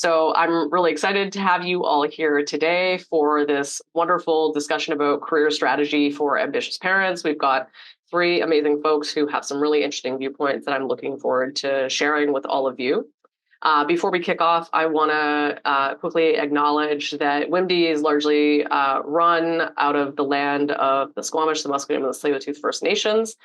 So I'm really excited to have you all here today for this wonderful discussion about career strategy for ambitious parents. We've got three amazing folks who have some really interesting viewpoints that I'm looking forward to sharing with all of you. Before we kick off, I want to quickly acknowledge that WIMDI is largely run out of the land of the Squamish, the Musqueam, and the Tsleil-Waututh First Nations.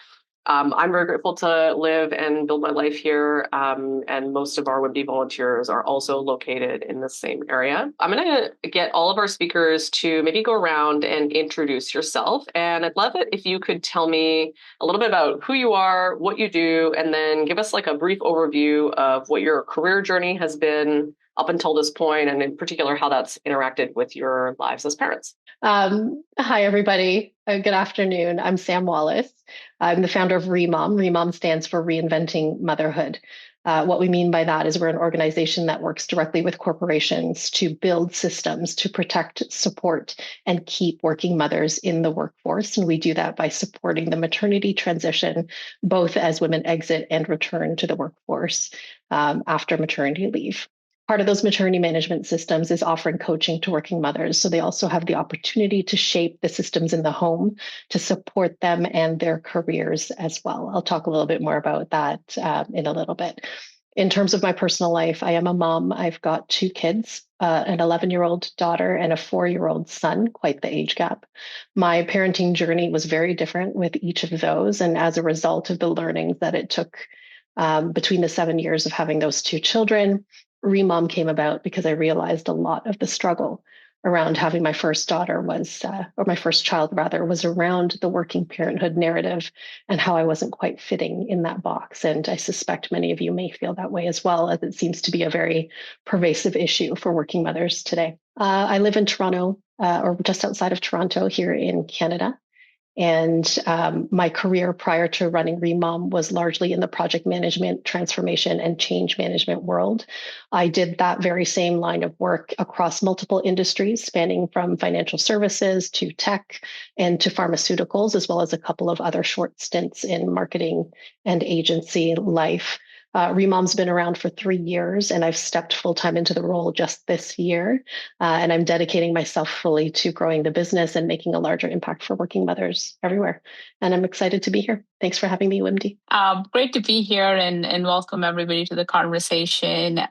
I'm very grateful to live and build my life here, and most of our WIMDI volunteers are also located in the same area. I'm going to get all of our speakers to maybe go around and introduce yourself, and I'd love it if you could tell me a little bit about who you are, what you do, and then give us like a brief overview of what your career journey has been up until this point, and in particular, how that's interacted with your lives as parents. Hi, everybody. Good afternoon. I'm Sam Wallace. I'm the founder of REMOM. REMOM stands for Reinventing Motherhood. What we mean by that is we're an organization that works directly with corporations to build systems to protect, support, and keep working mothers in the workforce. And we do that by supporting the maternity transition, both as women exit and return to the workforce after maternity leave. Part of those maternity management systems is offering coaching to working mothers. So they also have the opportunity to shape the systems in the home to support them and their careers as well. I'll talk a little bit more about that in a little bit. In terms of my personal life, I am a mom. I've got two kids, an 11-year-old daughter and a 4-year-old son, quite the age gap. My parenting journey was very different with each of those. And as a result of the learnings that it took between the 7 years of having those two children, REMOM came about because I realized a lot of the struggle around having my first daughter or my first child rather, was around the working parenthood narrative and how I wasn't quite fitting in that box. And I suspect many of you may feel that way as well, as it seems to be a very pervasive issue for working mothers today. I live in Toronto, or just outside of Toronto here in Canada. And my career prior to running REMOM was largely in the project management, transformation, and change management world. I did that very same line of work across multiple industries, spanning from financial services to tech and to pharmaceuticals, as well as a couple of other short stints in marketing and agency life. REMOM's been around for 3 years, and I've stepped full-time into the role just this year. And I'm dedicating myself fully to growing the business and making a larger impact for working mothers everywhere. And I'm excited to be here. Thanks for having me, WIMDI. Great to be here and welcome everybody to the conversation.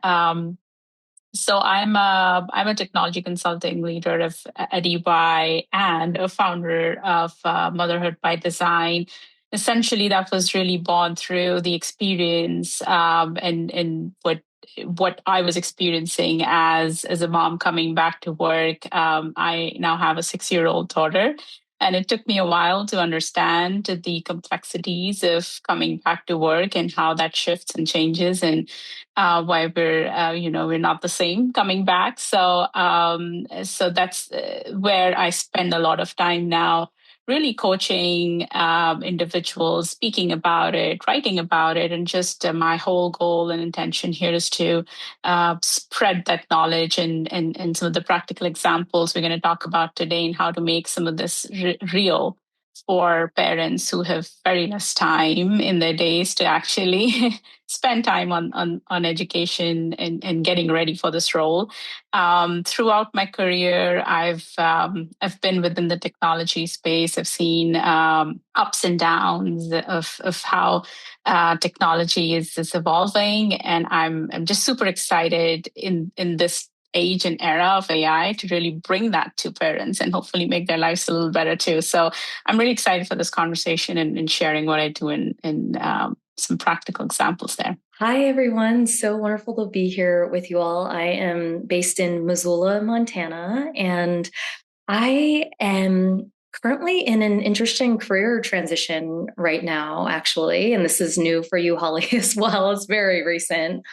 So I'm a technology consulting leader at EY and a founder of Motherhood by Design. Essentially, that was really born through the experience and what I was experiencing as a mom coming back to work. I now have a 6-year-old daughter, and it took me a while to understand the complexities of coming back to work and how that shifts and changes, and why we're not the same coming back. So that's where I spend a lot of time now, really coaching individuals, speaking about it, writing about it. And just my whole goal and intention here is to spread that knowledge and some of the practical examples we're going to talk about today, and how to make some of this real for parents who have very less time in their days to actually spend time on education and getting ready for this role. Throughout my career, I've been within the technology space. I've seen ups and downs of how technology is evolving, and I'm just super excited in this age and era of AI to really bring that to parents and hopefully make their lives a little better too. So I'm really excited for this conversation and sharing what I do and some practical examples there. Hi, everyone. So wonderful to be here with you all. I am based in Missoula, Montana, and I am currently in an interesting career transition right now, actually. And this is new for you, Holly, as well. It's very recent.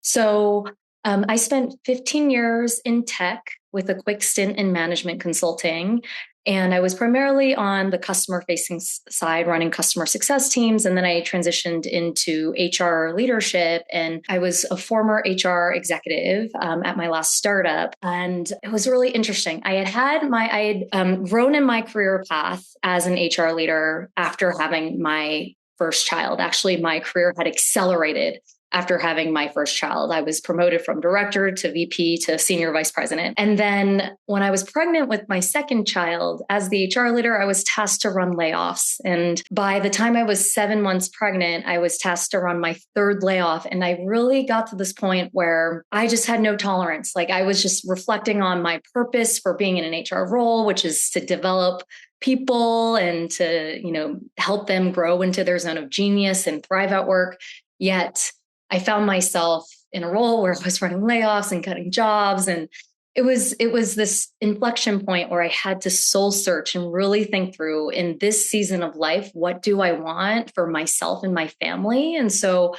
So I spent 15 years in tech with a quick stint in management consulting. And I was primarily on the customer-facing side, running customer success teams. And then I transitioned into HR leadership. And I was a former HR executive at my last startup. And it was really interesting. I had grown in my career path as an HR leader after having my first child. Actually, my career had accelerated after having my first child. I was promoted from director to VP to senior vice president. And then when I was pregnant with my second child, as the HR leader, I was tasked to run layoffs. And by the time I was 7 months pregnant, I was tasked to run my third layoff. And I really got to this point where I just had no tolerance. Like, I was just reflecting on my purpose for being in an HR role, which is to develop people and to, help them grow into their zone of genius and thrive at work. Yet I found myself in a role where I was running layoffs and cutting jobs. And it was this inflection point where I had to soul search and really think through, in this season of life, what do I want for myself and my family? And so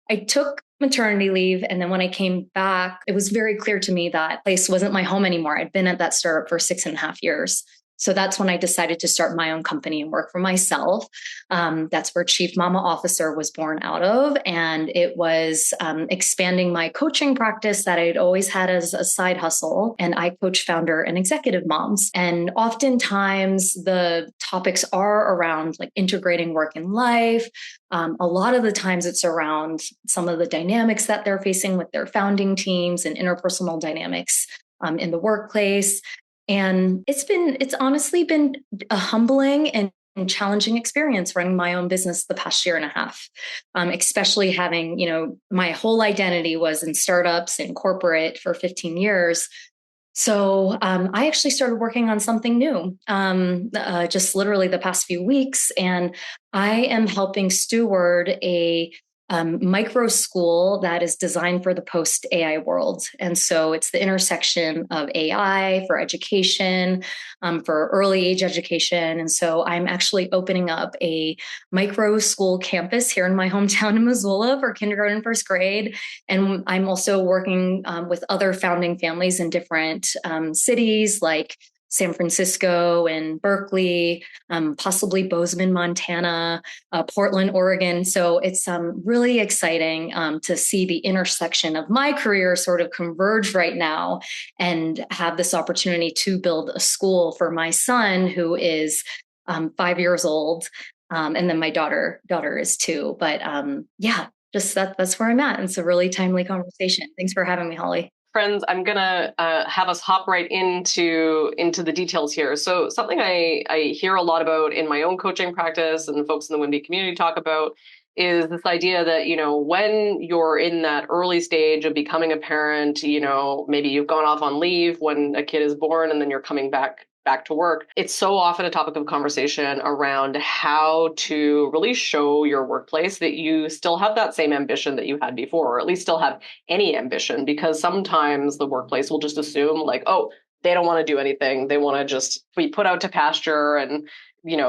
I took maternity leave. And then when I came back, it was very clear to me that place wasn't my home anymore. I'd been at that startup for 6.5 years. So that's when I decided to start my own company and work for myself. That's where Chief Mama Officer was born out of. And it was expanding my coaching practice that I'd always had as a side hustle. And I coach founder and executive moms. And oftentimes the topics are around like integrating work and life. A lot of the times it's around some of the dynamics that they're facing with their founding teams and interpersonal dynamics in the workplace. And it's honestly been a humbling and challenging experience running my own business the past 1.5 years, especially having, my whole identity was in startups and corporate for 15 years. So I actually started working on something new just literally the past few weeks. And I am helping steward a micro school that is designed for the post-AI world. And so it's the intersection of AI for education, for early age education. And so I'm actually opening up a micro school campus here in my hometown in Missoula for kindergarten and first grade. And I'm also working with other founding families in different cities like San Francisco and Berkeley, possibly Bozeman, Montana, Portland, Oregon. So it's really exciting to see the intersection of my career sort of converge right now and have this opportunity to build a school for my son, who is 5 years old. And then my daughter is 2. But just that's where I'm at. And it's a really timely conversation. Thanks for having me, Holly. Friends, I'm gonna have us hop right into the details here. So something I hear a lot about in my own coaching practice and folks in the WIMDI community talk about is this idea that, when you're in that early stage of becoming a parent, maybe you've gone off on leave when a kid is born and then you're coming back to work. It's so often a topic of conversation around how to really show your workplace that you still have that same ambition that you had before, or at least still have any ambition, because sometimes the workplace will just assume like, oh, they don't want to do anything. They want to just be put out to pasture and,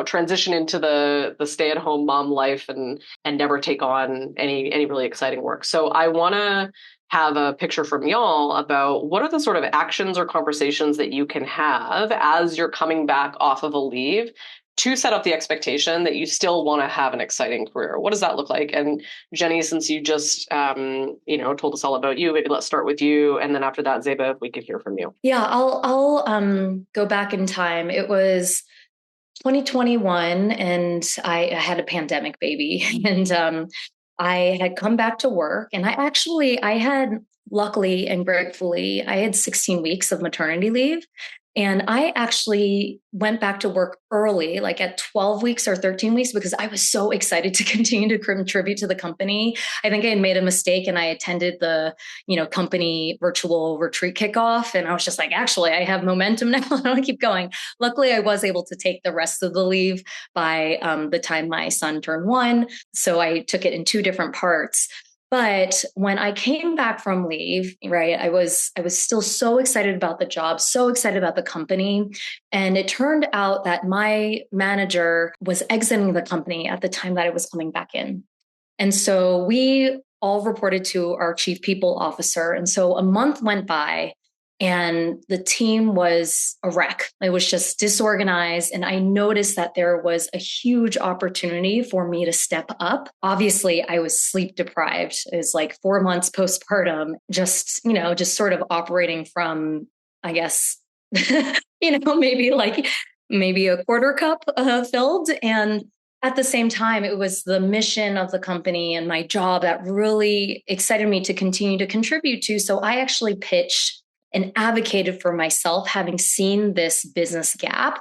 transition into the stay-at-home mom life and never take on any really exciting work. So I want to have a picture from y'all about what are the sort of actions or conversations that you can have as you're coming back off of a leave to set up the expectation that you still want to have an exciting career. What does that look like? And Jennie, since you just, told us all about you, maybe let's start with you. And then after that, Zeba, if we could hear from you. Yeah, I'll go back in time. It was 2021 and I had a pandemic baby and I had come back to work and I had luckily and gratefully, I had 16 weeks of maternity leave. And I actually went back to work early, like at 12 weeks or 13 weeks, because I was so excited to continue to contribute to the company. I think I had made a mistake and I attended the, company virtual retreat kickoff. And I was just like, actually, I have momentum now. I want to keep going. Luckily, I was able to take the rest of the leave by the time my son turned 1. So I took it in 2 different parts. But when I came back from leave, right, I was still so excited about the job, so excited about the company. And it turned out that my manager was exiting the company at the time that I was coming back in. And so we all reported to our chief people officer. And so a month went by and the team was a wreck. It was just disorganized. And I noticed that there was a huge opportunity for me to step up. Obviously, I was sleep deprived. It was like 4 months postpartum, just sort of operating from, I guess, maybe a quarter cup filled. And at the same time, it was the mission of the company and my job that really excited me to continue to contribute to. So I actually pitched and advocated for myself, having seen this business gap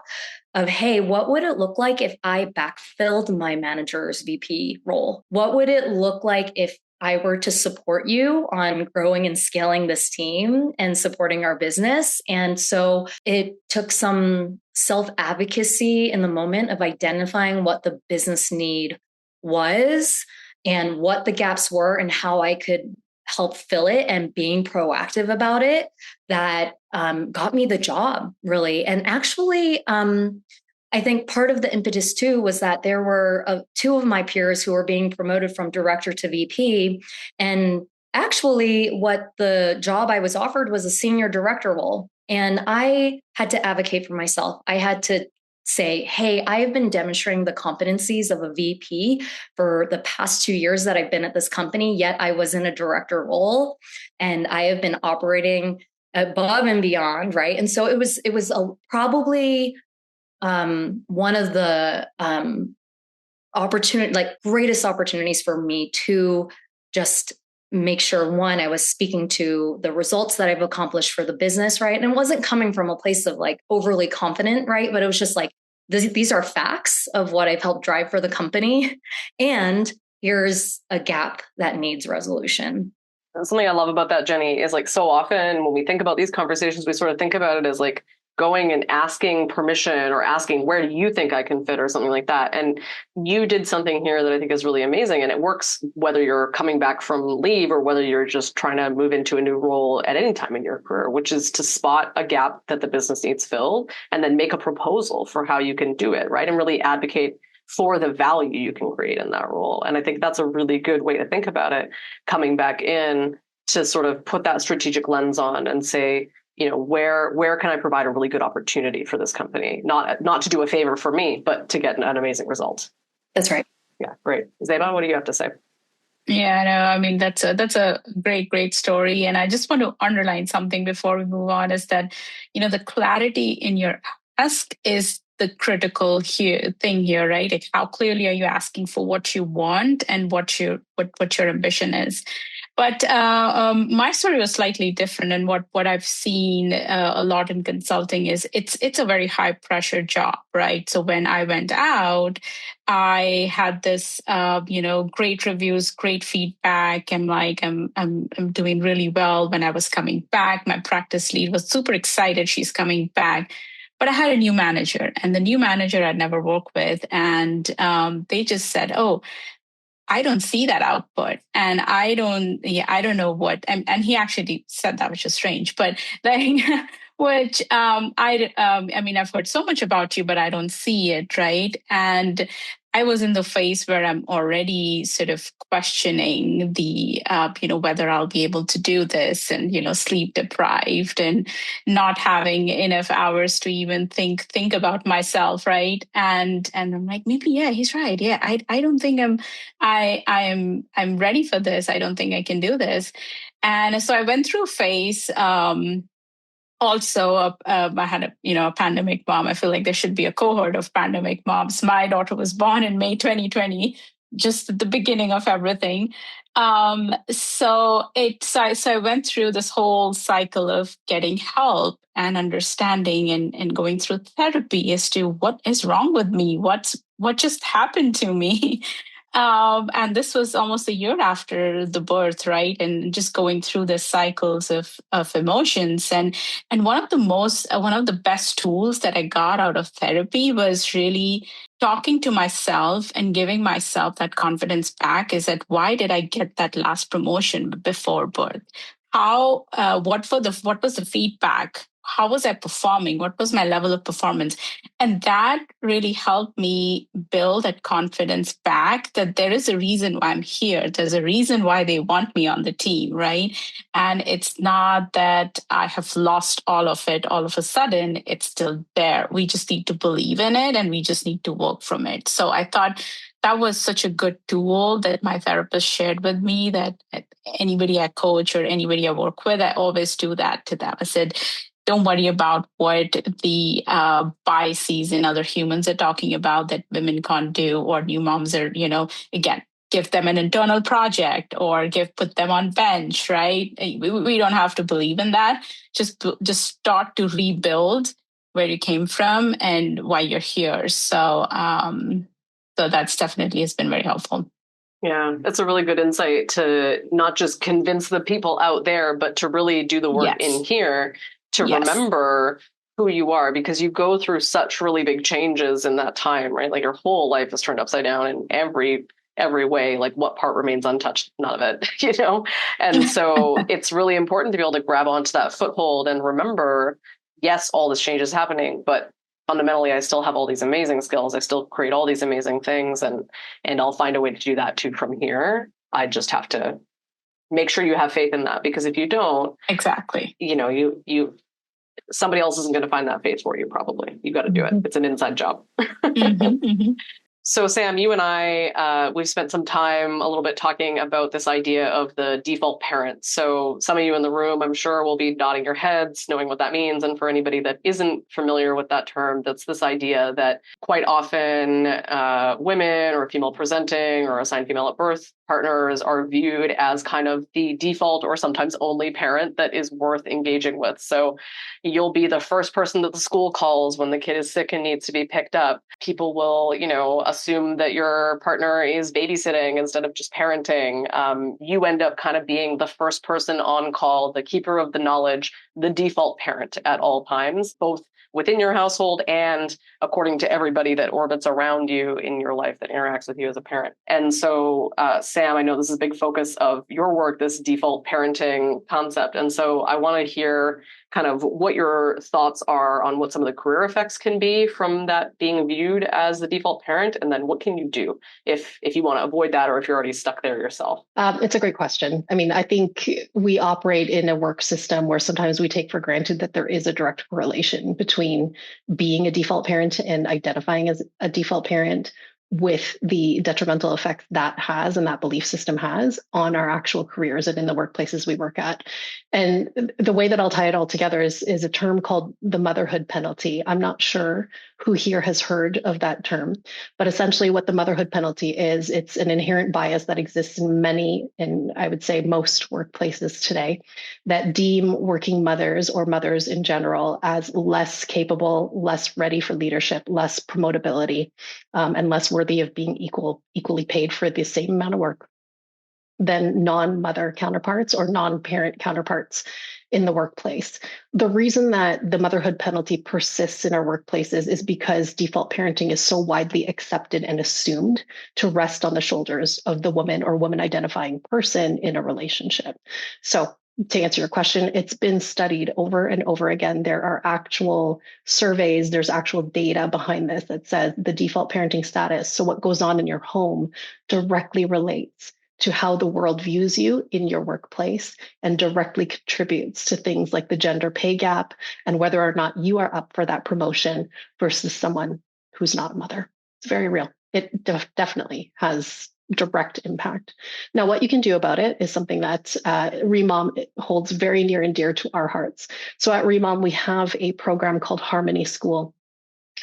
of, hey, what would it look like if I backfilled my manager's VP role? What would it look like if I were to support you on growing and scaling this team and supporting our business? And so it took some self-advocacy in the moment of identifying what the business need was and what the gaps were and how I could help fill it, and being proactive about it, that got me the job, really. And actually, I think part of the impetus too was that there were two of my peers who were being promoted from director to VP. And actually, what the job I was offered was a senior director role. And I had to advocate for myself. I had to say, hey, I have been demonstrating the competencies of a VP for the past 2 years that I've been at this company, yet I was in a director role and I have been operating above and beyond, right? And so it was probably one of the greatest opportunities for me to just make sure, one, I was speaking to the results that I've accomplished for the business, right? And it wasn't coming from a place of like overly confident, right? But it was just like, these are facts of what I've helped drive for the company. And here's a gap that needs resolution. Something I love about that, Jennie, is like so often when we think about these conversations, we sort of think about it as like going and asking permission or asking, where do you think I can fit, or something like that. And you did something here that I think is really amazing. And it works whether you're coming back from leave or whether you're just trying to move into a new role at any time in your career, which is to spot a gap that the business needs filled and then make a proposal for how you can do it, right? And really advocate for the value you can create in that role. And I think that's a really good way to think about it, coming back in to sort of put that strategic lens on and say, where can I provide a really good opportunity for this company? Not to do a favor for me, but to get an amazing result. That's right. Yeah, great. Zeba, what do you have to say? Yeah, no, I mean, that's a great story. And I just want to underline something before we move on, is that, the clarity in your ask is the critical thing here, right? Like, how clearly are you asking for what you want and what your ambition is? But my story was slightly different, and what I've seen a lot in consulting is it's a very high pressure job, right? So when I went out, I had this great reviews, great feedback. I'm doing really well. When I was coming back, my practice lead was super excited she's coming back. But I had a new manager, and the new manager I'd never worked with, and they just said, "Oh, I don't see that output, and I don't know what." And he actually said that, which is strange, but like, which I mean, I've heard so much about you, but I don't see it, right? And I was in the phase where I'm already sort of questioning the, whether I'll be able to do this, and sleep deprived and not having enough hours to even think about myself, right? And I'm like, maybe he's right. Yeah, I don't think I'm ready for this. I don't think I can do this. And so I went through a phase. Also, I had a pandemic mom. I feel like there should be a cohort of pandemic moms. My daughter was born in May 2020, just at the beginning of everything. So I went through this whole cycle of getting help and understanding and going through therapy as to what is wrong with me, what just happened to me. And this was almost a year after the birth, right? And just going through the cycles of emotions. And one of the best tools that I got out of therapy was really talking to myself and giving myself that confidence back. Is that, why did I get that last promotion before birth? What was the feedback? How was I performing? What was my level of performance? And that really helped me build that confidence back, that there is a reason why I'm here. There's a reason why they want me on the team, right? And it's not that I have lost all of it all of a sudden. It's still there. We just need to believe in it, and we just need to work from it. So I thought that was such a good tool that my therapist shared with me, that anybody I coach or anybody I work with, I always do that to them. I said, don't worry about what the biases in other humans are talking about that women can't do, or new moms are, again, give them an internal project or put them on bench, right? We don't have to believe in that. Just start to rebuild where you came from and why you're here. So that's definitely has been very helpful. Yeah, it's a really good insight to not just convince the people out there, but to really do the work in here to remember who you are, because you go through such really big changes in that time, right? Like your whole life is turned upside down in every way. Like what part remains untouched? None of it, And so it's really important to be able to grab onto that foothold and remember, yes, all this change is happening, but fundamentally, I still have all these amazing skills. I still create all these amazing things, and I'll find a way to do that too from here. I just have to make sure you have faith in that, because if you don't, exactly, you somebody else isn't going to find that faith for you. Probably you got to do it. It's an inside job. So Sam, you and I, we've spent some time a little bit talking about this idea of the default parent. So some of you in the room, I'm sure, will be nodding your heads, knowing what that means. And for anybody that isn't familiar with that term, that's this idea that quite often women or female presenting or assigned female at birth partners are viewed as kind of the default or sometimes only parent that is worth engaging with. So you'll be the first person that the school calls when the kid is sick and needs to be picked up. People will, assume that your partner is babysitting instead of just parenting. You end up kind of being the first person on call, the keeper of the knowledge, the default parent at all times, both within your household and according to everybody that orbits around you in your life that interacts with you as a parent. And so, Sam, I know this is a big focus of your work, this default parenting concept. And so I want to hear kind of what your thoughts are on what some of the career effects can be from that being viewed as the default parent, and then what can you do if you want to avoid that, or if you're already stuck there yourself? It's a great question. I mean, I think we operate in a work system where sometimes we take for granted that there is a direct correlation between being a default parent and identifying as a default parent, with the detrimental effects that has and that belief system has on our actual careers and in the workplaces we work at. And the way that I'll tie it all together is a term called the motherhood penalty. I'm not sure who here has heard of that term, but essentially what the motherhood penalty is, it's an inherent bias that exists in many, and I would say most workplaces today, that deem working mothers or mothers in general as less capable, less ready for leadership, less promotability, and less worthy of being equally paid for the same amount of work than non-mother counterparts or non-parent counterparts in the workplace. The reason that the motherhood penalty persists in our workplaces is because default parenting is so widely accepted and assumed to rest on the shoulders of the woman or woman identifying person in a relationship. So to answer your question, it's been studied over and over again. There are actual surveys, there's actual data behind this that says the default parenting status, so what goes on in your home, directly relates to how the world views you in your workplace and directly contributes to things like the gender pay gap and whether or not you are up for that promotion versus someone who's not a mother. It's very real. It definitely has direct impact. Now, what you can do about it is something that Remom holds very near and dear to our hearts. So at Remom, we have a program called Harmony School,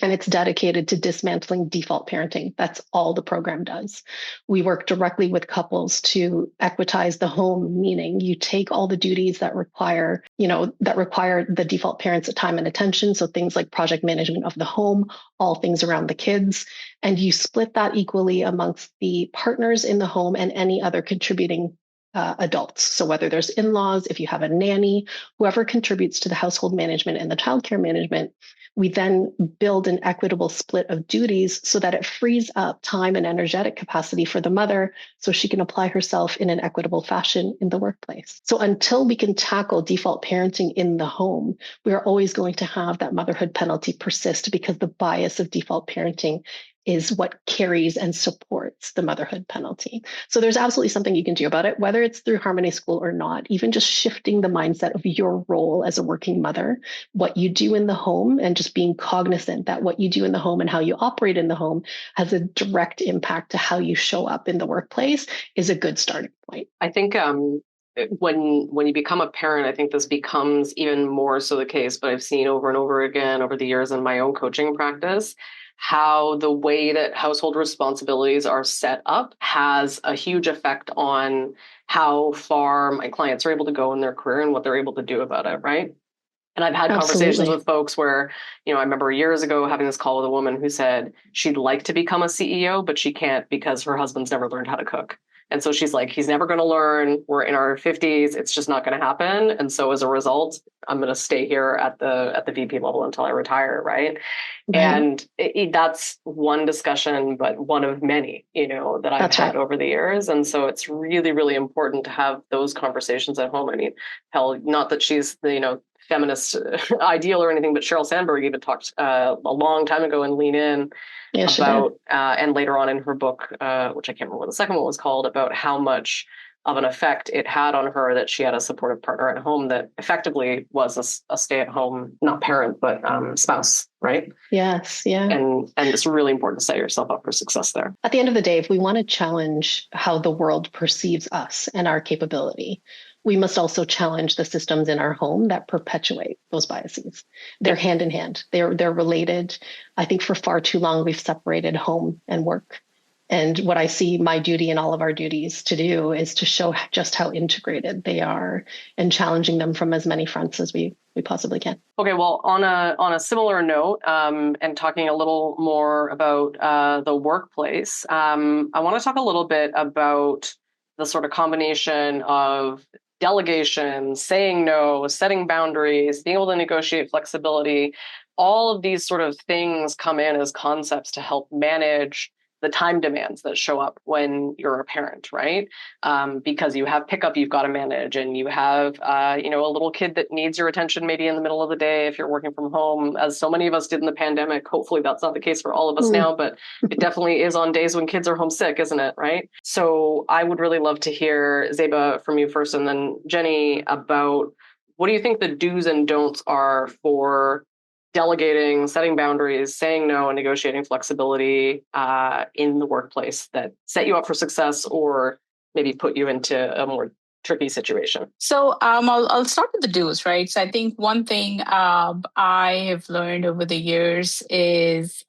and it's dedicated to dismantling default parenting. That's all the program does. We work directly with couples to equitize the home, meaning you take all the duties that require the default parents' time and attention. So things like project management of the home, all things around the kids, and you split that equally amongst the partners in the home and any other contributing adults. So whether there's in-laws, if you have a nanny, whoever contributes to the household management and the childcare management, we then build an equitable split of duties so that it frees up time and energetic capacity for the mother so she can apply herself in an equitable fashion in the workplace. So until we can tackle default parenting in the home, we are always going to have that motherhood penalty persist because the bias of default parenting is what carries and supports the motherhood penalty. So there's absolutely something you can do about it, whether it's through Harmony School or not, even just shifting the mindset of your role as a working mother, what you do in the home, and just being cognizant that what you do in the home and how you operate in the home has a direct impact to how you show up in the workplace is a good starting point. I think when you become a parent, I think this becomes even more so the case, but I've seen over and over again over the years in my own coaching practice, how the way that household responsibilities are set up has a huge effect on how far my clients are able to go in their career and what they're able to do about it, right? And I've had conversations Absolutely. with folks where, I remember years ago having this call with a woman who said she'd like to become a CEO, but she can't because her husband's never learned how to cook. And so she's like, he's never going to learn. We're in our 50s. It's just not going to happen. And so as a result, I'm going to stay here at the VP level until I retire, right? And that's one discussion, but one of many, that I've had over the years. And so it's really, really important to have those conversations at home. I mean, hell, not that she's the, feminist ideal or anything, but Sheryl Sandberg even talked a long time ago in Lean In about, and later on in her book, which I can't remember what the second one was called, about how much of an effect it had on her that she had a supportive partner at home that effectively was a stay-at-home, not parent, but spouse, right? Yes, yeah. And it's really important to set yourself up for success there. At the end of the day, if we want to challenge how the world perceives us and our capability, we must also challenge the systems in our home that perpetuate those biases. They're hand in hand. They're related. I think for far too long, we've separated home and work. And what I see my duty and all of our duties to do is to show just how integrated they are and challenging them from as many fronts as we possibly can. Okay, well, on a similar note, and talking a little more about the workplace, I want to talk a little bit about the sort of combination of delegation, saying no, setting boundaries, being able to negotiate flexibility. All of these sort of things come in as concepts to help manage the time demands that show up when you're a parent, right? Because you have pickup you've got to manage, and you have, a little kid that needs your attention maybe in the middle of the day if you're working from home, as so many of us did in the pandemic. Hopefully that's not the case for all of us now, but it definitely is on days when kids are homesick, isn't it, right? So I would really love to hear, Zeba, from you first, and then Jennie, about what do you think the do's and don'ts are for delegating, setting boundaries, saying no, and negotiating flexibility in the workplace that set you up for success or maybe put you into a more tricky situation? So I'll start with the do's, right? So I think one thing I have learned over the years is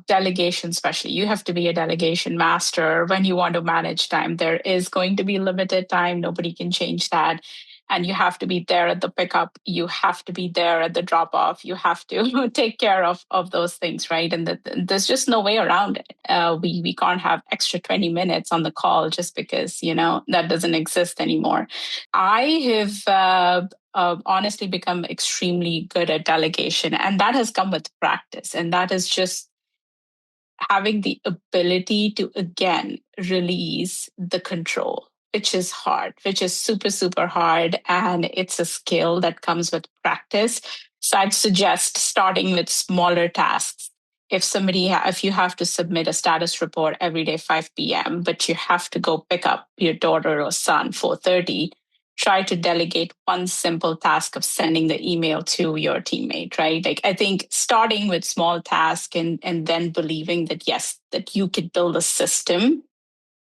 delegation, especially. You have to be a delegation master when you want to manage time. There is going to be limited time. Nobody can change that. And you have to be there at the pickup. You have to be there at the drop off. You have to take care of those things, right? And there's just no way around it. We can't have extra 20 minutes on the call just because, that doesn't exist anymore. I have honestly become extremely good at delegation, and that has come with practice. And that is just having the ability to, again, release the control, which is hard, which is super, super hard. And it's a skill that comes with practice. So I'd suggest starting with smaller tasks. If you have to submit a status report every day, 5 p.m., but you have to go pick up your daughter or son 4:30, try to delegate one simple task of sending the email to your teammate, right? Like, I think starting with small tasks and then believing that, yes, that you could build a system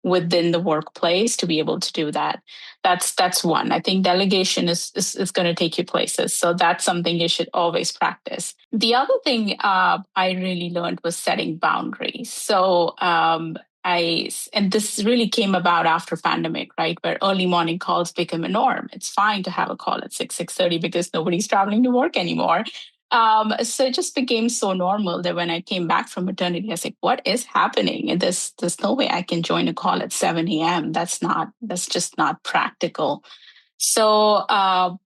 within the workplace to be able to do that. That's one. I think delegation is going to take you places. So that's something you should always practice. The other thing I really learned was setting boundaries. So and this really came about after pandemic, right? Where early morning calls become a norm. It's fine to have a call at 6:30 because nobody's traveling to work anymore. So it just became so normal that when I came back from maternity, I was like, what is happening? And there's no way I can join a call at 7 a.m. That's just not practical. So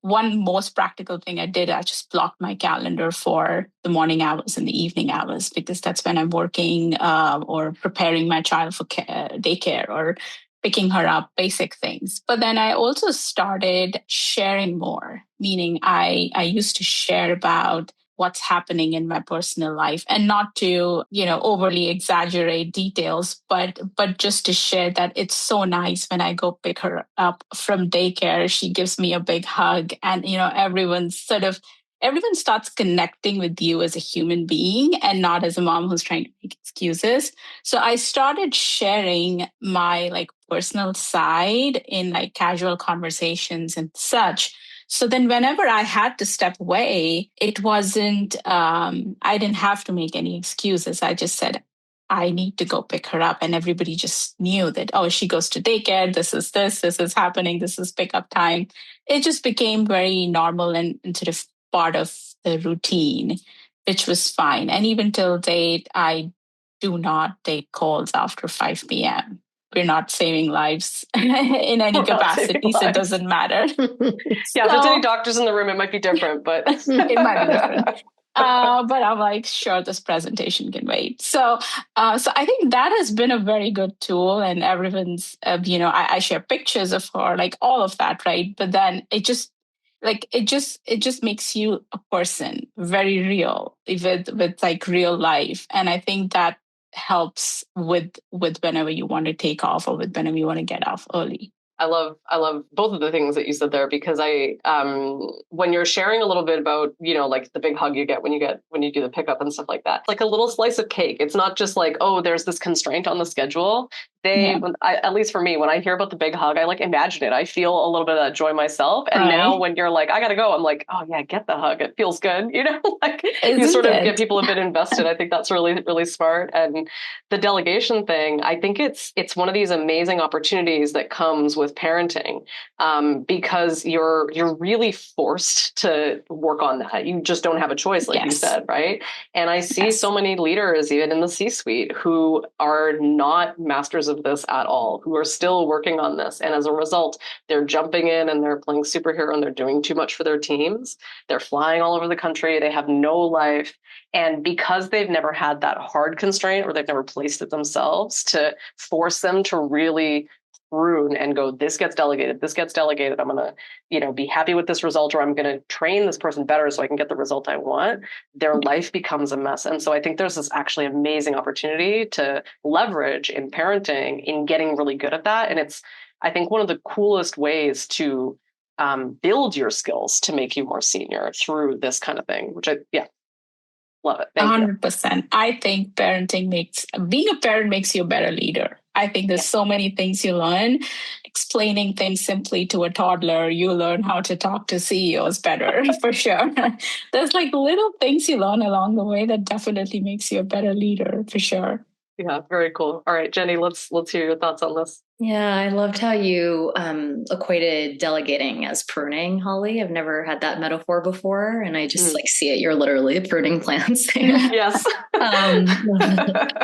one most practical thing I did, I just blocked my calendar for the morning hours and the evening hours, because that's when I'm working or preparing my child for daycare or picking her up, basic things. But then I also started sharing more, meaning I used to share about what's happening in my personal life, and not to, overly exaggerate details, but just to share that it's so nice when I go pick her up from daycare. She gives me a big hug, and, everyone starts connecting with you as a human being and not as a mom who's trying to make excuses. So I started sharing my personal side in like casual conversations and such. So then whenever I had to step away, it wasn't, I didn't have to make any excuses. I just said, I need to go pick her up. And everybody just knew that, oh, she goes to daycare. This is happening. This is pickup time. It just became very normal and sort of part of the routine, which was fine. And even till date, I do not take calls after 5 p.m. We're not saving lives in any capacity, so it doesn't matter. Yeah, if there's any doctors in the room, it might be different, but it might be different. But I'm like, sure, this presentation can wait. So I think that has been a very good tool, and everyone's, I share pictures of her, like all of that, right? But then it just makes you a person, very real, with like real life, and I think that helps with whenever you want to take off or with whenever you want to get off early. I love both of the things that you said there, because when you're sharing a little bit about, like the big hug you get when you do the pickup and stuff like that, like a little slice of cake. It's not just like, oh, there's this constraint on the schedule. At least for me, when I hear about the big hug, I like imagine it. I feel a little bit of that joy myself. And now when you're like, I gotta go, I'm like, oh yeah, get the hug. It feels good. Like you sort of get people a bit invested. I think that's really, really smart. And the delegation thing, I think it's one of these amazing opportunities that comes with parenting, because you're really forced to work on that. You just don't have a choice, like you said, right? And I see so many leaders, even in the C-suite, who are not masters of this at all, who are still working on this. And as a result, they're jumping in and they're playing superhero and they're doing too much for their teams. They're flying all over the country. They have no life. And because they've never had that hard constraint, or they've never placed it themselves to force them to really prune and go, this gets delegated. I'm going to, be happy with this result, or I'm going to train this person better so I can get the result I want. Their life becomes a mess. And so I think there's this actually amazing opportunity to leverage in parenting in getting really good at that. And it's, I think, one of the coolest ways to build your skills to make you more senior through this kind of thing, which love it. Thank 100%. you. I think being a parent makes you a better leader. I think there's so many things you learn. Explaining things simply to a toddler, you learn how to talk to CEOs better, for sure. There's like little things you learn along the way that definitely makes you a better leader, for sure. Yeah, very cool. All right, Jennie, let's hear your thoughts on this. Yeah, I loved how you equated delegating as pruning, Holly. I've never had that metaphor before, and I just see it. You're literally pruning plants. Yes.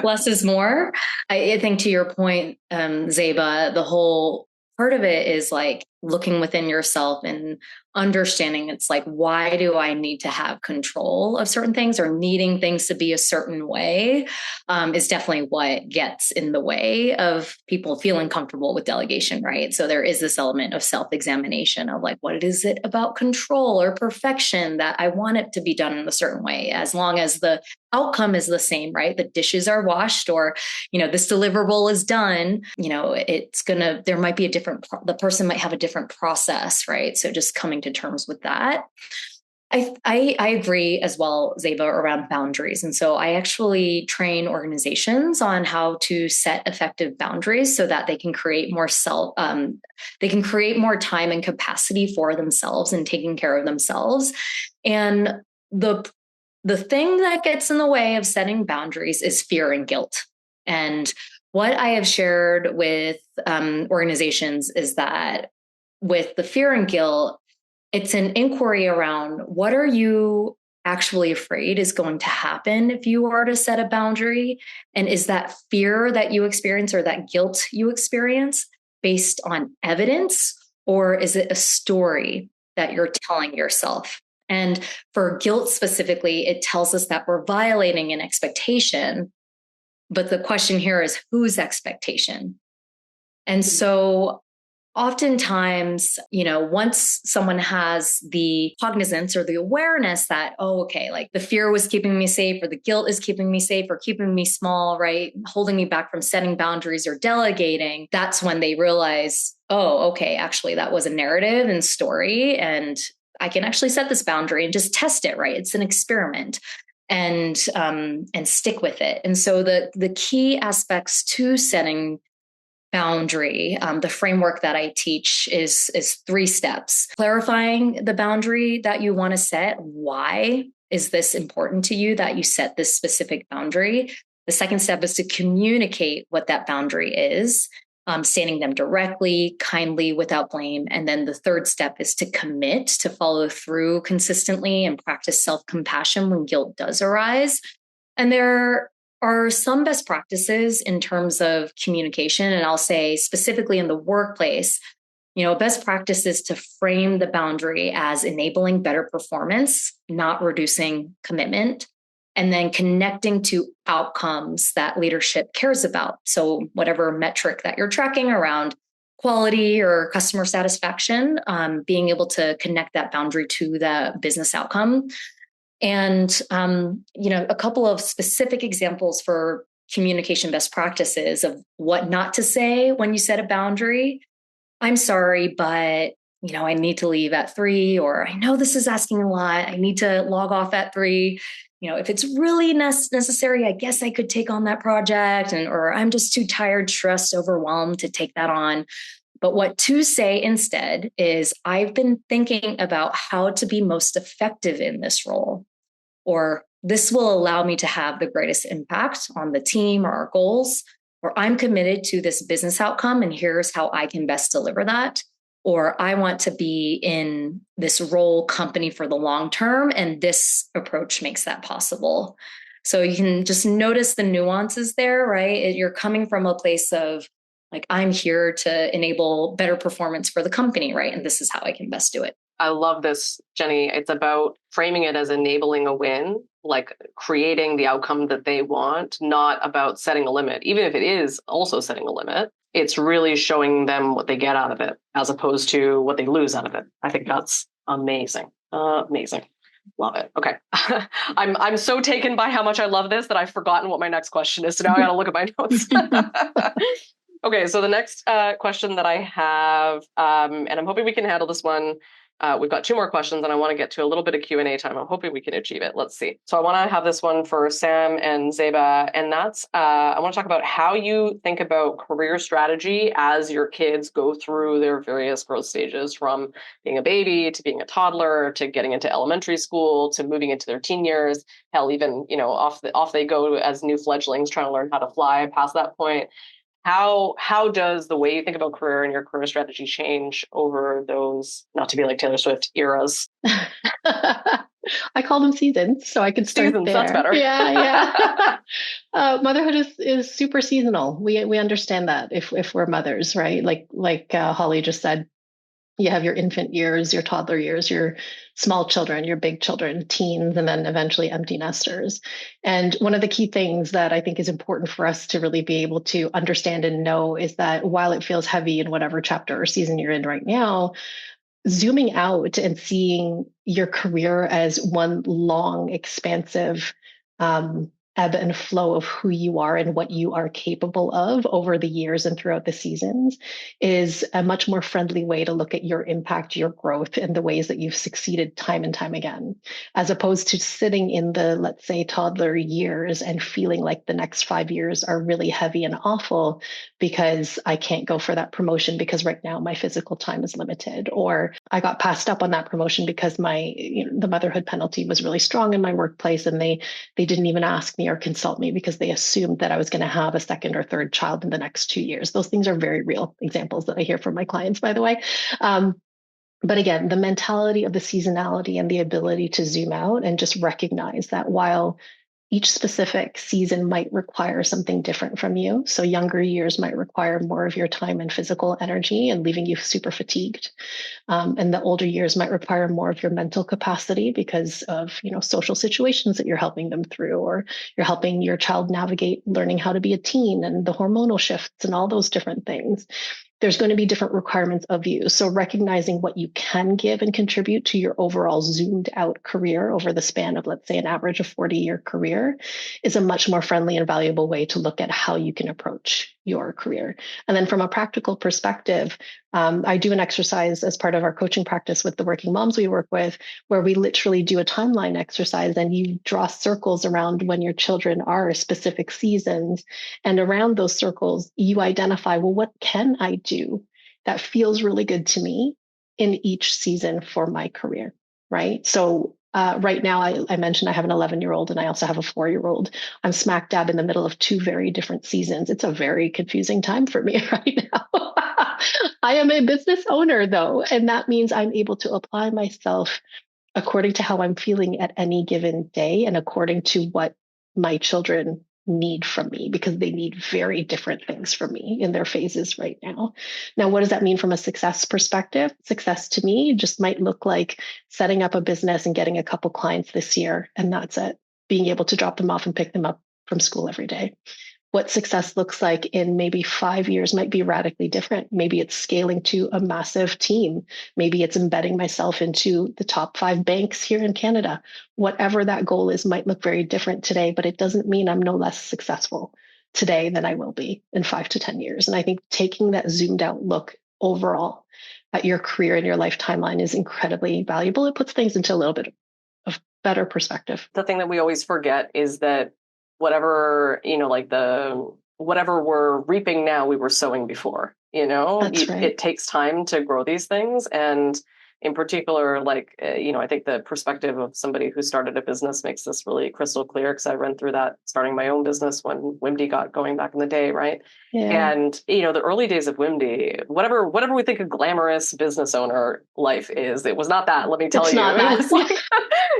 Less is more. I think to your point, Zeba, the whole part of it is like looking within yourself and understanding it's like, why do I need to have control of certain things, or needing things to be a certain way is definitely what gets in the way of people feeling comfortable with delegation, right? So there is this element of self-examination of like, what is it about control or perfection that I want it to be done in a certain way, as long as the outcome is the same, right? The dishes are washed, or, this deliverable is done, there might be the person might have a different process, right? So just coming to terms with that. I agree as well, Zeba, around boundaries. And so I actually train organizations on how to set effective boundaries so that they can create more time and capacity for themselves and taking care of themselves. And the thing that gets in the way of setting boundaries is fear and guilt. And what I have shared with organizations is that with the fear and guilt, it's an inquiry around what are you actually afraid is going to happen if you are to set a boundary? And is that fear that you experience or that guilt you experience based on evidence, or is it a story that you're telling yourself? And for guilt specifically, it tells us that we're violating an expectation. But the question here is whose expectation? And so oftentimes, once someone has the cognizance or the awareness that, oh, okay, like the fear was keeping me safe, or the guilt is keeping me safe or keeping me small, right? Holding me back from setting boundaries or delegating, that's when they realize, oh, okay, actually that was a narrative and story, and I can actually set this boundary and just test it, right? It's an experiment. And stick with it. And so the key aspects to setting boundary. The framework that I teach is 3 steps. Clarifying the boundary that you want to set. Why is this important to you that you set this specific boundary? The second step is to communicate what that boundary is, stating them directly, kindly, without blame. And then the third step is to commit to follow through consistently and practice self-compassion when guilt does arise. And there are some best practices in terms of communication. And I'll say specifically in the workplace, best practice is to frame the boundary as enabling better performance, not reducing commitment, and then connecting to outcomes that leadership cares about. So whatever metric that you're tracking around quality or customer satisfaction, being able to connect that boundary to the business outcome. And, a couple of specific examples for communication best practices of what not to say when you set a boundary. I'm sorry, but, I need to leave at 3, or I know this is asking a lot. I need to log off at 3. If it's really necessary, I guess I could take on that project, or I'm just too tired, stressed, overwhelmed to take that on. But what to say instead is, I've been thinking about how to be most effective in this role, or this will allow me to have the greatest impact on the team or our goals, or I'm committed to this business outcome and here's how I can best deliver that. Or I want to be in this role company for the long term, and this approach makes that possible. So you can just notice the nuances there, right? You're coming from a place of like, I'm here to enable better performance for the company, right? And this is how I can best do it. I love this, Jennie. It's about framing it as enabling a win, like creating the outcome that they want, not about setting a limit. Even if it is also setting a limit, it's really showing them what they get out of it as opposed to what they lose out of it. I think that's amazing. Amazing. Love it. Okay. I'm so taken by how much I love this that I've forgotten what my next question is. So now I got to look at my notes. Okay. So the next question that I have, and I'm hoping we can handle this one. We've got 2 more questions and I want to get to a little bit of Q&A time. I'm hoping we can achieve it. Let's see. So I want to have this one for Sam and Zeba, and that's, I want to talk about how you think about career strategy as your kids go through their various growth stages, from being a baby to being a toddler to getting into elementary school to moving into their teen years. Hell, even, off they go as new fledglings trying to learn how to fly past that point. How does the way you think about career and your career strategy change over those, not to be like Taylor Swift, eras? I call them seasons, so I could start seasons, there. That's better. Yeah. Motherhood is super seasonal. We understand that if we're mothers, right? Like Holly just said, you have your infant years, your toddler years, your small children, your big children, teens, and then eventually empty nesters. And one of the key things that I think is important for us to really be able to understand and know is that while it feels heavy in whatever chapter or season you're in right now, zooming out and seeing your career as one long, expansive ebb and flow of who you are and what you are capable of over the years and throughout the seasons is a much more friendly way to look at your impact, your growth, and the ways that you've succeeded time and time again, as opposed to sitting in the, let's say, toddler years and feeling like the next 5 years are really heavy and awful because I can't go for that promotion because right now my physical time is limited, or I got passed up on that promotion because the motherhood penalty was really strong in my workplace and they didn't even ask me or consult me because they assumed that I was going to have a second or third child in the next 2 years. Those things are very real examples that I hear from my clients, by the way. But again, the mentality of the seasonality and the ability to zoom out and just recognize that while each specific season might require something different from you. So younger years might require more of your time and physical energy and leaving you super fatigued. And the older years might require more of your mental capacity because of, social situations that you're helping them through, or you're helping your child navigate learning how to be a teen and the hormonal shifts and all those different things. There's going to be different requirements of you. So recognizing what you can give and contribute to your overall zoomed out career over the span of, let's say, an average of 40-year career is a much more friendly and valuable way to look at how you can approach your career. And then from a practical perspective, I do an exercise as part of our coaching practice with the working moms we work with, where we literally do a timeline exercise and you draw circles around when your children are specific seasons. And around those circles, you identify, well, what can I do that feels really good to me in each season for my career, right? So right now, I mentioned I have an 11-year-old and I also have a 4-year-old. I'm smack dab in the middle of 2 very different seasons. It's a very confusing time for me right now. I am a business owner, though, and that means I'm able to apply myself according to how I'm feeling at any given day and according to what my children need from me, because they need very different things from me in their phases right now. Now, what does that mean from a success perspective? Success to me just might look like setting up a business and getting a couple clients this year, and that's it. Being able to drop them off and pick them up from school every day. What success looks like in maybe 5 years might be radically different. Maybe it's scaling to a massive team. Maybe it's embedding myself into the top 5 banks here in Canada. Whatever that goal is might look very different today, but it doesn't mean I'm no less successful today than I will be in 5 to 10 years. And I think taking that zoomed out look overall at your career and your life timeline is incredibly valuable. It puts things into a little bit of better perspective. The thing that we always forget is that whatever, whatever we're reaping now, we were sowing before, That's right. It takes time to grow these things. And in particular, I think the perspective of somebody who started a business makes this really crystal clear, because I ran through that starting my own business when WIMDI got going back in the day, right? Yeah. And, the early days of WIMDI, whatever we think a glamorous business owner life is, it was not that, let me tell you.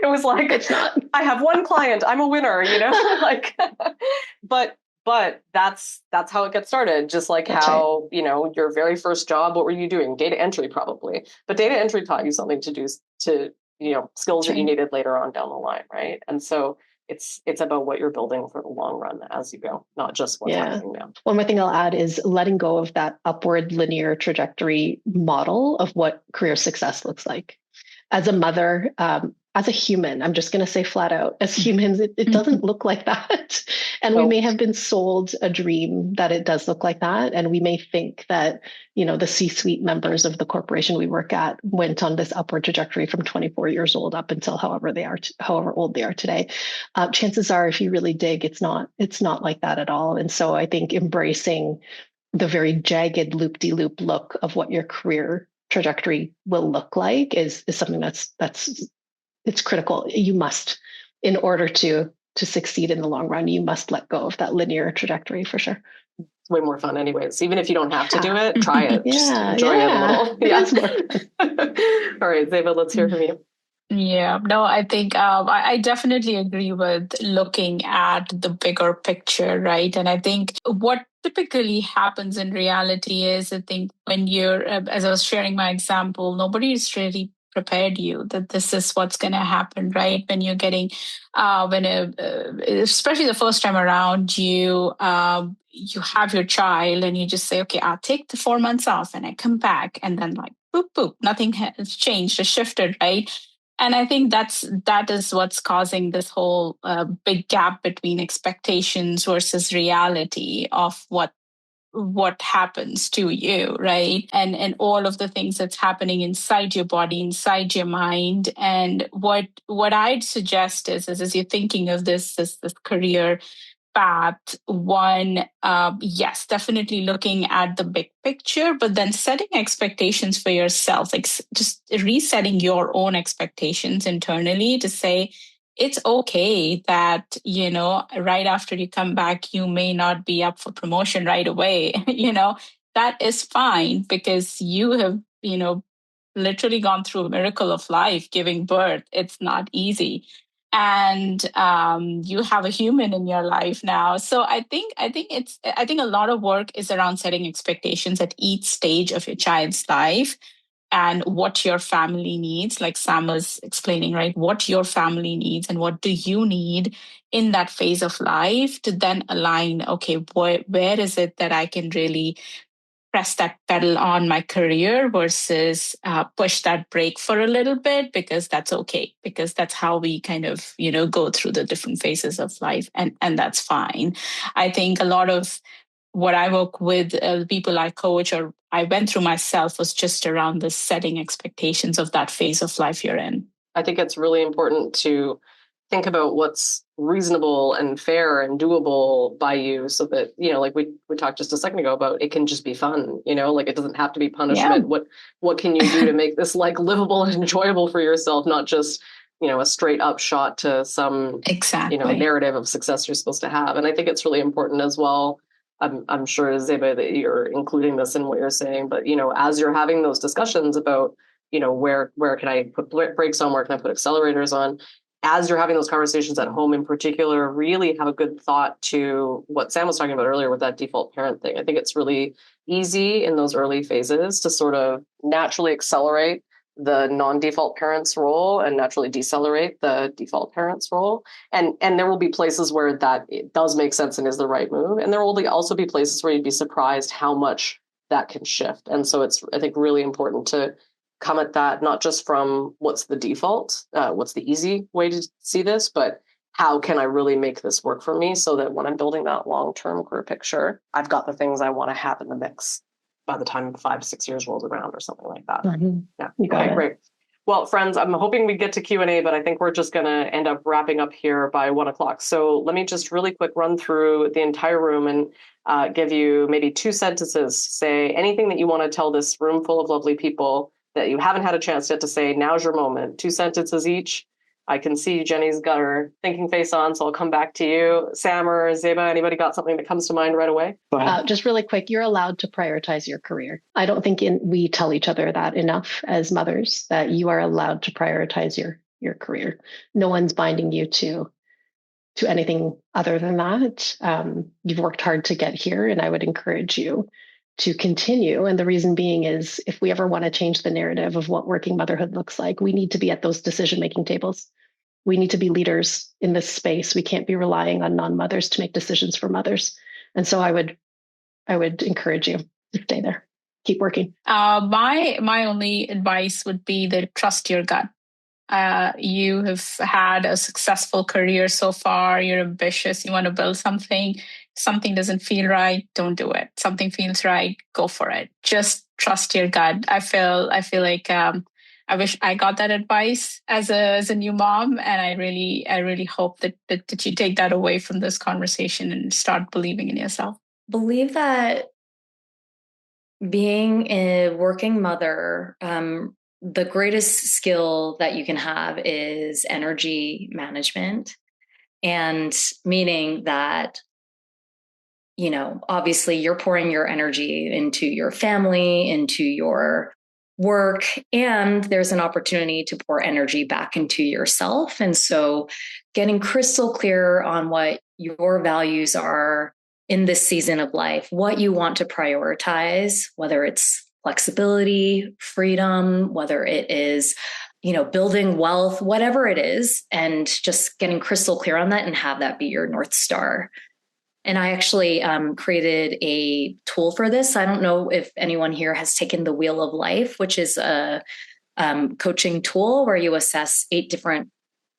It was like, it's not. I have one client, I'm a winner, but that's how it gets started. Just like That's how, your very first job, what were you doing? Data entry, probably. But data entry taught you something to do to, skills that you needed later on down the line, right? And so it's about what you're building for the long run as you go, not just what's happening now. One more thing I'll add is letting go of that upward linear trajectory model of what career success looks like. As a mother, as a human, I'm just going to say flat out, as humans, it doesn't look like that. And we may have been sold a dream that it does look like that. And we may think that, the C-suite members of the corporation we work at went on this upward trajectory from 24 years old up until however old they are today. Chances are, if you really dig, it's not like that at all. And so I think embracing the very jagged loop-de-loop look of what your career trajectory will look like is something it's critical. You must, in order to succeed in the long run, you must let go of that linear trajectory for sure. It's way more fun anyways. Even if you don't have to do it, try it. Just enjoy it a little. It is more. All right, Zeba, let's hear from you. Yeah, no, I think I definitely agree with looking at the bigger picture, right? And I think what typically happens in reality is, I think when you're, as I was sharing my example, nobody's really prepared you that this is what's going to happen, right? When you're getting, especially the first time around, you have your child and you just say, okay, I'll take the 4 months off and I come back, and then like, boop, boop, nothing has changed or shifted, right? And I think that is what's causing this whole big gap between expectations versus reality of what happens to you, right? And all of the things that's happening inside your body, inside your mind. And what I'd suggest is as you're thinking of this career path, one, yes, definitely looking at the big picture, but then setting expectations for yourself, like just resetting your own expectations internally to say, it's okay that, right after you come back, you may not be up for promotion right away. That is fine, because you have, literally gone through a miracle of life, giving birth. It's not easy. And you have a human in your life now. So I think a lot of work is around setting expectations at each stage of your child's life and what your family needs, like Sam was explaining, right? What your family needs and what do you need in that phase of life to then align, okay, where is it that I can really press that pedal on my career versus push that brake for a little bit, because that's okay, because that's how we kind of, go through the different phases of life. And that's fine. I think a lot of what I work with, the people I coach or I went through myself was just around the setting expectations of that phase of life you're in. I think it's really important to think about what's reasonable and fair and doable by you so that, like we talked just a second ago about, it can just be fun, like it doesn't have to be punishment. Yeah. What can you do to make this like livable and enjoyable for yourself, not just, a straight up shot to some, exactly, narrative of success you're supposed to have. And I think it's really important as well. I'm sure, Zeba, that you're including this in what you're saying, but, as you're having those discussions about, where can I put brakes on, where can I put accelerators on? As you're having those conversations at home in particular, really have a good thought to what Sam was talking about earlier with that default parent thing. I think it's really easy in those early phases to sort of naturally accelerate the non-default parent's role and naturally decelerate the default parent's role. And there will be places where that it does make sense and is the right move. And there will also be places where you'd be surprised how much that can shift. And so it's, I think, really important to come at that, not just from what's the default, what's the easy way to see this, but how can I really make this work for me so that when I'm building that long-term career picture, I've got the things I want to have in the mix by the time 5 to 6 years rolls around or something like that. Mm-hmm. Yeah. Okay, great. Well, friends, I'm hoping we get to Q&A, but I think we're just going to end up wrapping up here by 1:00. So let me just really quick run through the entire room and give you maybe 2 sentences. Say anything that you want to tell this room full of lovely people that you haven't had a chance yet to say. Now's your moment. 2 sentences each. I can see Jennie's got her thinking face on, so I'll come back to you. Sam or Zeba, anybody got something that comes to mind right away? Just really quick, you're allowed to prioritize your career. I don't think we tell each other that enough as mothers, that you are allowed to prioritize your career. No one's binding you to anything other than that. You've worked hard to get here, and I would encourage you to continue. And the reason being is, if we ever want to change the narrative of what working motherhood looks like, we need to be at those decision-making tables. We need to be leaders in this space. We can't be relying on non-mothers to make decisions for mothers. And so I would encourage you to stay there. Keep working. My only advice would be that trust your gut. You have had a successful career so far. You're ambitious. You want to build something. Something doesn't feel right, don't do it. Something feels right, go for it. Just trust your gut. I feel like I wish I got that advice as a new mom, and I really hope that you take that away from this conversation and start believing in yourself. Believe that being a working mother, the greatest skill that you can have is energy management, and meaning that, obviously you're pouring your energy into your family, into your work, and there's an opportunity to pour energy back into yourself. And so getting crystal clear on what your values are in this season of life, what you want to prioritize, whether it's flexibility, freedom, whether it is, building wealth, whatever it is, and just getting crystal clear on that and have that be your North Star. And I actually created a tool for this. I don't know if anyone here has taken the Wheel of Life, which is a coaching tool where you assess 8 different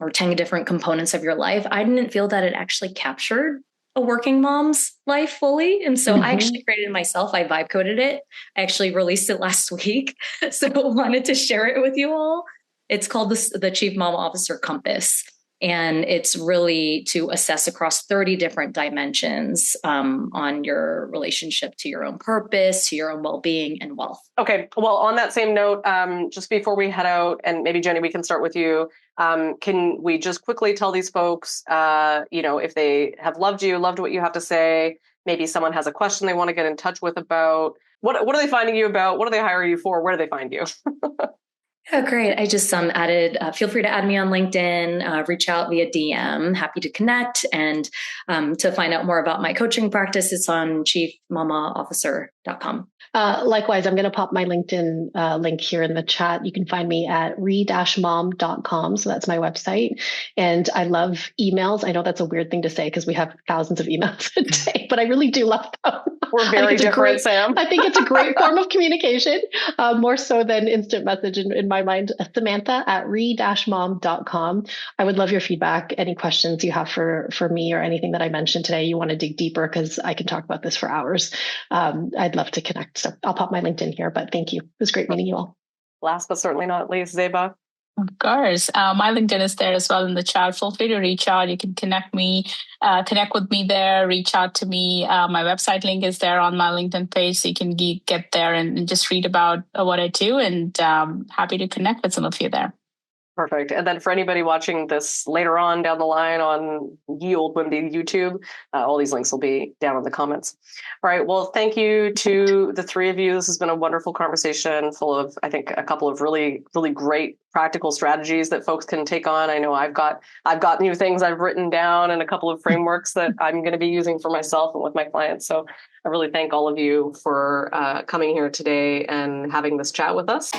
or 10 different components of your life. I didn't feel that it actually captured a working mom's life fully. And so I actually created it myself. I vibe coded it. I actually released it last week. So I wanted to share it with you all. It's called the Chief Mom Officer Compass. And it's really to assess across 30 different dimensions on your relationship to your own purpose, to your own well-being and wealth. Okay. Well, on that same note, just before we head out, and maybe Jennie, we can start with you. Can we just quickly tell these folks, if they have loved what you have to say, maybe someone has a question they want to get in touch with about, what are they finding you about? What do they hire you for? Where do they find you? Oh, great. I just added, feel free to add me on LinkedIn, reach out via DM, happy to connect. And to find out more about my coaching practice, it's on chiefmamaofficer.com. Likewise, I'm going to pop my LinkedIn link here in the chat. You can find me at re-mom.com. So that's my website. And I love emails. I know that's a weird thing to say because we have thousands of emails a day, but I really do love them. We're very different, Sam. I think it's a great form of communication, more so than instant message in my my mind, Samantha at re-mom.com. I would love your feedback, any questions you have for me or anything that I mentioned today you want to dig deeper, because I can talk about this for hours. I'd love to connect. So I'll pop my LinkedIn here, but thank you. It was great meeting you all. Last but certainly not least, Zeba. Of course. My LinkedIn is there as well in the chat. Feel free to reach out. You can connect with me there, reach out to me. My website link is there on my LinkedIn page, so you can get there and just read about what I do, and happy to connect with some of you there. Perfect. And then for anybody watching this later on down the line on Ye Olde WIMDI YouTube, all these links will be down in the comments. All right. Well, thank you to the three of you. This has been a wonderful conversation full of, I think, a couple of really, really great practical strategies that folks can take on. I know I've got new things I've written down and a couple of frameworks that I'm going to be using for myself and with my clients. So I really thank all of you for coming here today and having this chat with us.